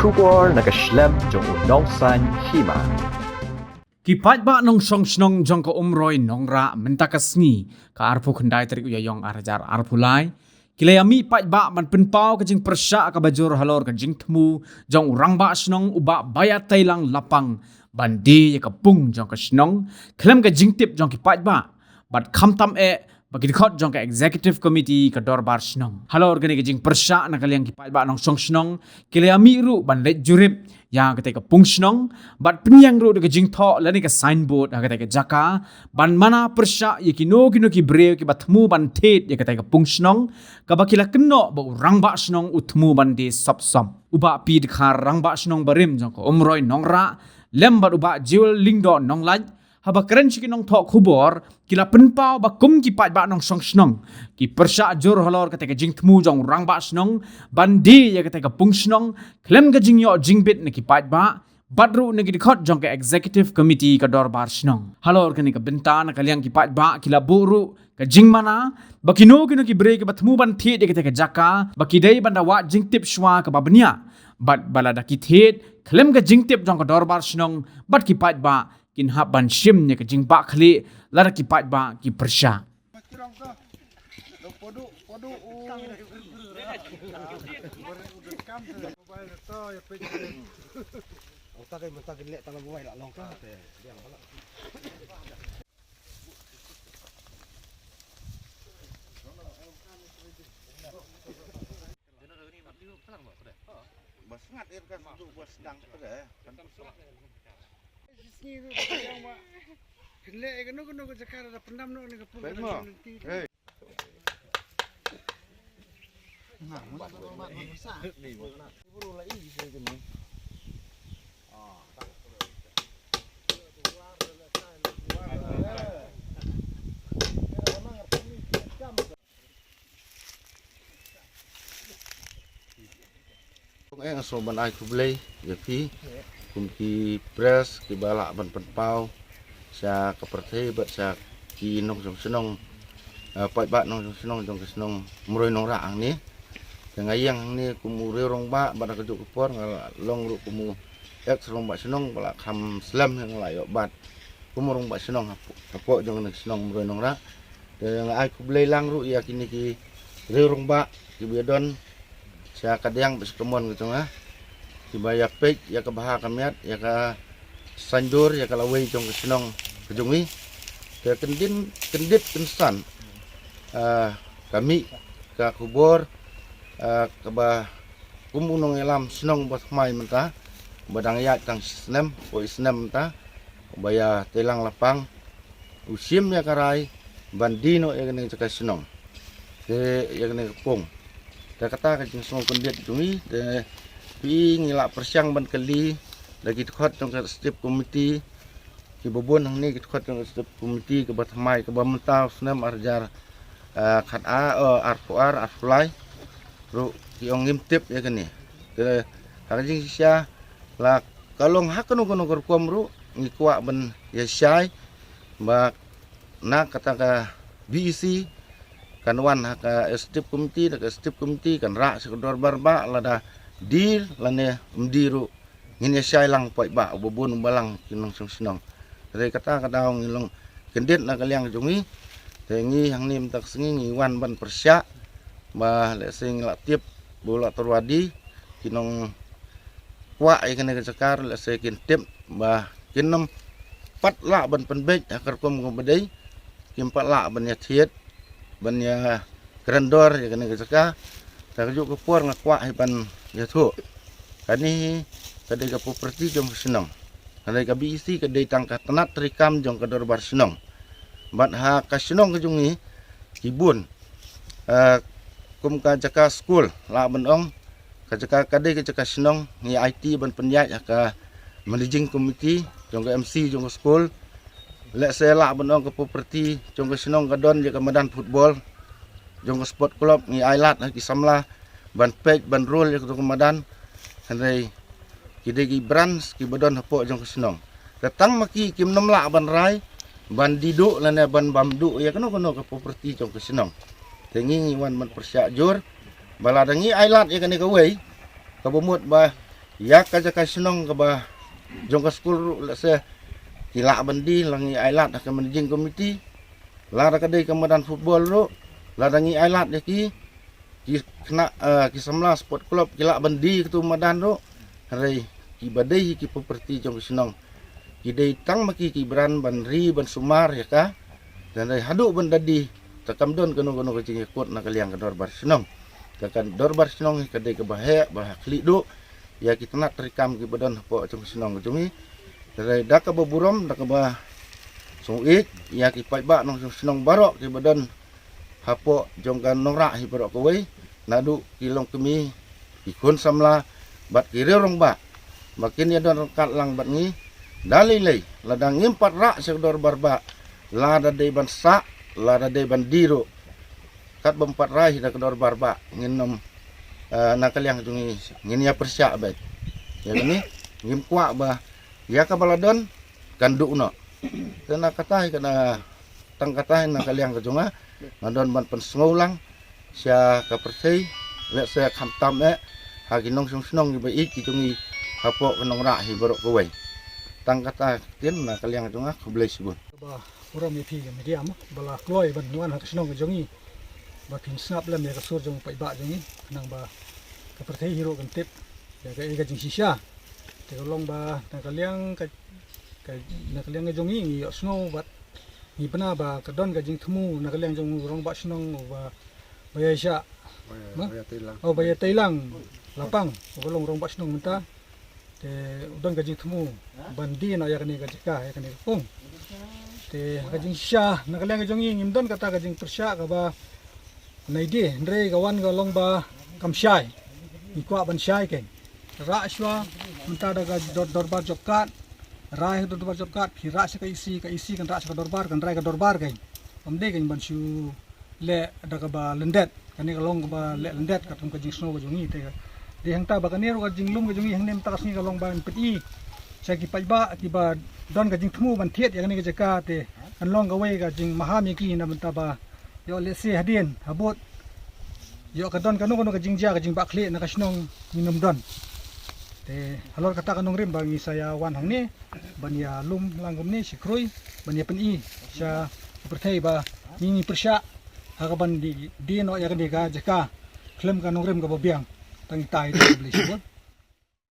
bersyukur nak keslem jong unongsan hima. Kipat ba nong song snong jong ko umroy nong ra mentakasngi ka arpu khandai tarik uyayong arajar arpulai kilayami pat ba man penpau ka jing persya ka bajur halor ka jing temu jong urang ba snong uba bayat tailang lapang bandi ya ka pung jong ka snong klem ka jing tip jong kipat ba bat khamtam bagi dikhot jong ka executive committee ka dorbar snong halor gani ka jing persya na kaliang kipat ba nong song snong kilayami ru ban let jurip yang ketika pung snong bat penyang ru de jing tho lani ka signboard ketika jaka ban mana persya ye kino ki breu ki batmu ban thet ye ketika pung snong ka bakila keno ba urang ba snong utmu ban de sop uba pi de khar rang ba snong barim jong ko umroi nongra lem bat uba jiwel lingdo nong laj haba keren si kinong tho khubor kila penpau ba kum ki pat ba nong song snong ki persya jur halor ketika jing tmu jong rang ba snong bandi ye ketika pung snong klem ga jing yo jing bit ne ki pat ba badru ne ki dikhot jong ka executive committee ka dorbar snong halor kenika bentan kaliang ki pat ba kila buru ka jing mana bakino ki break ba tmu ban the ye ketika jaka bakidai banda wa jing tip shwa ka babnya bat balada ki thet klem ga jing tip jong ka dorbar snong bat ki pat ba kin hab ban shim ne ka jing ba khli lar ki pat ba ki persya Sangat kan untuk buat sedang pada kan sini tu yang mak kena kena cakap ada pendam nak ni kapur nanti nah ni baru lagi saya ni Ang soban ay kublay yapi kumki press ki balak ban penpau sa kaperti bat sa ki nong senong pat bat nong senong jong senong muroi nong ra ang ni yang ni kumuri rong ba bat ka juk kupor long ru kumu ek rong ba senong bala kham slam yang layo bat kumurong ba senong hapo jong senong muroi nong ra de ay kublay lang ru ya kini ki rong ba ki bedon sa kadang besekemon gitu ngah dibaya pek ya ke bahar kamiat ya ke sandur ya ke lawai jong ke senong kejungi ke kendit kensan kami ke kubur ke bah kumunong elam senong buat mai mentah badang ya tang senem oi senem mentah baya telang lapang usim ya karai bandino ya kene ke senong ke ya kene pung kata kajing semua kendit jungi de pi ngilak persiang ban kali lagi khot trong setiap komiti ki bobon hang ni khot trong setiap komiti ke batmai ke bamta senam arjar khat arfuar arfulai ru ki ongim tip ya kani ke kajing sia la kalong hakno kono korkom ru ngikwa ban ya syai ba na kata ka BEC kan wan ka stip komiti kan ra sekedar barba lada deal lane mdiru ngine syai lang poi ba bobon balang kinong senong dari kata ngilong kendit na kaliang jungi tengi hang nim tak sengi wan ban persya ba le sing la tip bola terwadi kinong kwa ikene kecakar le se kin tip ba kinom pat la ban penbej akar kom bedai kim pat la ban ya thiet ban ya grandor ya kena kesaka tak juk kupur ngakwa hipan ya tu kani kadai ka property jong senong kadai ka BEC kadai tangka tenat terikam jong ka dorbar senong bat ha ka senong ka jungi kibun kum ka jaka school la benong ka jaka kadai ka jaka senong ni IT ban penyat ka managing committee jong ka MC jong ka school lek saya lah benong ke property jong ke senong ka don je ka medan football jong ke sport club ni ailat ki samla ban page ban rule je ke medan handai kide ki branch ki bedon hapo jong ke senong datang maki kim nom la ban rai ban didu lane ban bamdu ya kono ke property jong ke senong tengi wan man persyak jur baladangi ailat ya kene ka wei ka bomut ba ya ka senong ka ba jong ka school la se kila bandi langi ailat ka managing committee la ka dei kamadan football ro la dangi ailat ki kena ki samla sport club kila bandi tu madan ro hari ki badai ki property jong senong ki dei tang maki ki bran ban ri ban sumar ya ka dan hari hadu ban dadi takam don kono ka jing ikut na kaliang ka dorbar senong kan dorbar senong ka dei ka bahaya bah kli do ya kita nak terikam ki badan po jong senong jong dari dak ka burom dak ba sungit ya ki pai ba nong senong barok ki badan hapo jong kan nora hi barok ko we nadu kilong kemi ikun samla bat ki rong ba makin ya don kat lang bat ngi dalilai ladang impat ra se dorbar ba la da dei ban sa la da dei ban diro kat bempat rai dak dorbar ba nginom nakaliang jungi ngin ya persyak baik ya ini ngim kuak bah ya ka baladon kanduk no kena katai kena tang katai nakaliang kejunga nadon ban pensngulang sia ka persei le sia khantam haginong snong gi bai ki jungi hapo kenong ra hi borok kowe tang kata tin nakaliang junga kublai sibun ba uram pi ga mediam bala kloi ban nuan ha snong jungi ba kin snap lam ya ka sur jong pai ba jungi nang ba ka perthei hero kan tip ya ka ega jing sisha te ka long ba na ka liang ka na ka liang jong ngi snow bat ni bana ba ka don ka jing thmu na ka liang jong rong ba snong ba ya sha ba ya tailang lapang ka long rong ba snong menta te don ka jing thmu bandi na ya ka ni ka jika ya ka ni kong te ka jing sha na ka liang jong ngi ngim don ka ta ka jing persha ka ba naidi ndre ka wan ka long ba kamshai ikwa ban syai ke ra shwa menta daga dorbar jobkat rai dorbar jobkat phira se ka isi kan ra se ka dorbar kan rai ka dorbar ke amde ke ban shu le daga ba lendet kan ni long ba le lendet ka tum ka jing snow ka jungi te de hang ta ba kan ero ka jing lum ka jungi hang nem ta kasni ka long ba peti sa ki pai ba ki ba don ka jing thmu ban thiet ya kan ni ka jaka te kan long ka wei ka jing mahami ki na menta ba yo le se hadin habot yo kadon kanu ka jingja ka jing bakle na kasnong minum don te halor kata kanong rim bangi saya wan hang ni ban ya lum langgum ni sikrui ban ya pen sa perthei ba ni persya ha ka ban di no ya ka jaka klem kanong rim ka bobiang tangi tai beli sibot